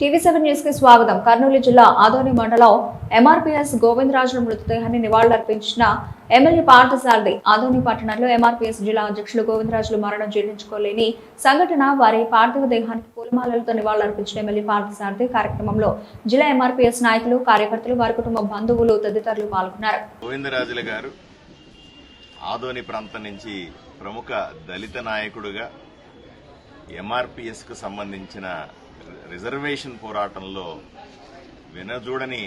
టీవీ7 news కి స్వాగతం. కర్నూలు జిల్లా ఆదోని మండలం ఎంఆర్పీఎస్ గోవిందరాజుల మృతదేహాన్ని నివాళులర్పించిన ఎమ్మెల్యే పార్థసారథి. ఆదోని పట్టణంలో ఎంఆర్పీఎస్ జిల్లా అధ్యక్షులు గోవిందరాజులు మరణం జీర్ణించుకోలేని సంఘటన. వారి పార్థివ దేహానికి పూలమాలలతో నివాళులర్పించిన ఎమ్మెల్యే పార్థసారథి. కార్యక్రమంలో జిల్లా ఎంఆర్పీఎస్ నాయకులు, కార్యకర్తలు, వారి కుటుంబ బంధువులు తదితరులు పాల్గొన్నారు. గోవిందరాజుల గారు ఆదోని ప్రాంతం నుంచి ప్రముఖ దళిత నాయకుడుగా ఎంఆర్పీఎస్ కు సంబంధించిన రిజర్వేషన్ పోరాటంలో వినజూడని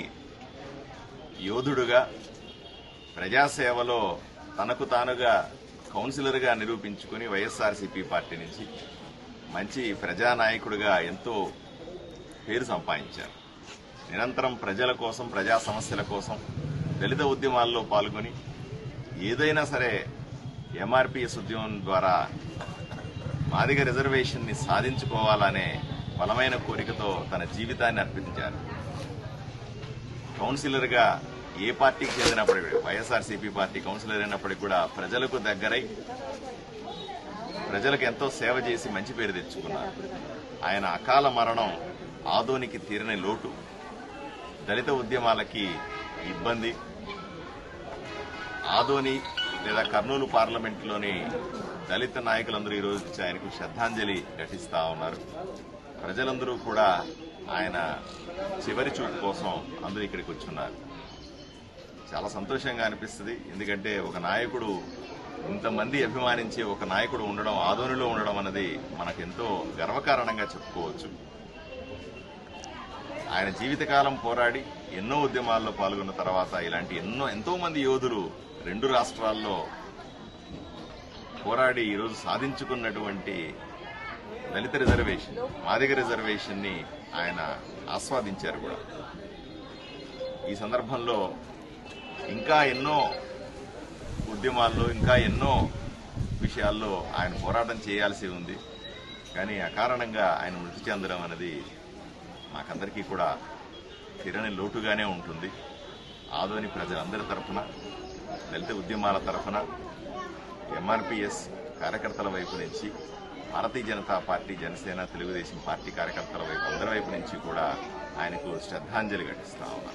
యోధుడుగా, ప్రజాసేవలో తనకు తానుగా కౌన్సిలర్గా నిరూపించుకుని వైఎస్ఆర్సీపీ పార్టీ నుంచి మంచి ప్రజానాయకుడిగా ఎంతో పేరు సంపాదించారు. నిరంతరం ప్రజల కోసం, ప్రజా సమస్యల కోసం దళిత ఉద్యమాల్లో పాల్గొని ఏదైనా సరే ఎంఆర్పీఎస్ ఉద్యమం ద్వారా మాదిగ రిజర్వేషన్ ని సాధించుకోవాలనే బలమైన కోరికతో తన జీవితాన్ని అర్పించారు. కౌన్సిలర్ గా ఏ పార్టీకి చెందినప్పటికీ, వైఎస్ఆర్సీపీ పార్టీ కౌన్సిలర్ అయినప్పటికీ కూడా ప్రజలకు దగ్గరై ప్రజలకు ఎంతో సేవ చేసి మంచి పేరు తెచ్చుకున్నారు. ఆయన అకాల మరణం ఆదోనికి తీరని లోటు, దళిత ఉద్యమాలకి ఇబ్బంది. ఆదోని లేదా కర్నూలు పార్లమెంటులోని దళిత నాయకులందరూ ఈరోజు ఆయనకు శ్రద్ధాంజలి ఘటిస్తా ఉన్నారు. ప్రజలందరూ కూడా ఆయన చివరి చూపు కోసం అందరూ ఇక్కడికి వచ్చున్నారు. చాలా సంతోషంగా అనిపిస్తుంది. ఎందుకంటే ఒక నాయకుడు, ఇంతమంది అభిమానించే ఒక నాయకుడు ఉండడం, ఆదోనిలో ఉండడం అన్నది మనకెంతో గర్వకారణంగా చెప్పుకోవచ్చు. ఆయన జీవితకాలం పోరాడి ఎన్నో ఉద్యమాల్లో పాల్గొన్న తర్వాత ఇలాంటి ఎంతో మంది యోధులు రెండు రాష్ట్రాల్లో పోరాడి ఈరోజు సాధించుకున్నటువంటి దళిత రిజర్వేషన్, మాదిగ రిజర్వేషన్ ని ఆయన ఆస్వాదించారు కూడా. ఈ సందర్భంలో ఇంకా ఎన్నో ఉద్యమాల్లో, ఇంకా ఎన్నో విషయాల్లో ఆయన పోరాటం చేయాల్సి ఉంది. కానీ అకారణంగా ఆయన మృతి చెందడం అనేది మాకందరికీ కూడా తీరని లోటుగానే ఉంటుంది. ఆదోని ప్రజలందరి తరఫున, దళిత ఉద్యమాల తరఫున, ఎంఆర్పీఎస్ కార్యకర్తల వైపు నుంచి, భారతీయ జనతా పార్టీ, జనసేన, తెలుగుదేశం పార్టీ కార్యకర్తల వైపు, అందరి వైపు నుంచి కూడా ఆయనకు శ్రద్ధాంజలి ఘటిస్తా ఉన్నారు.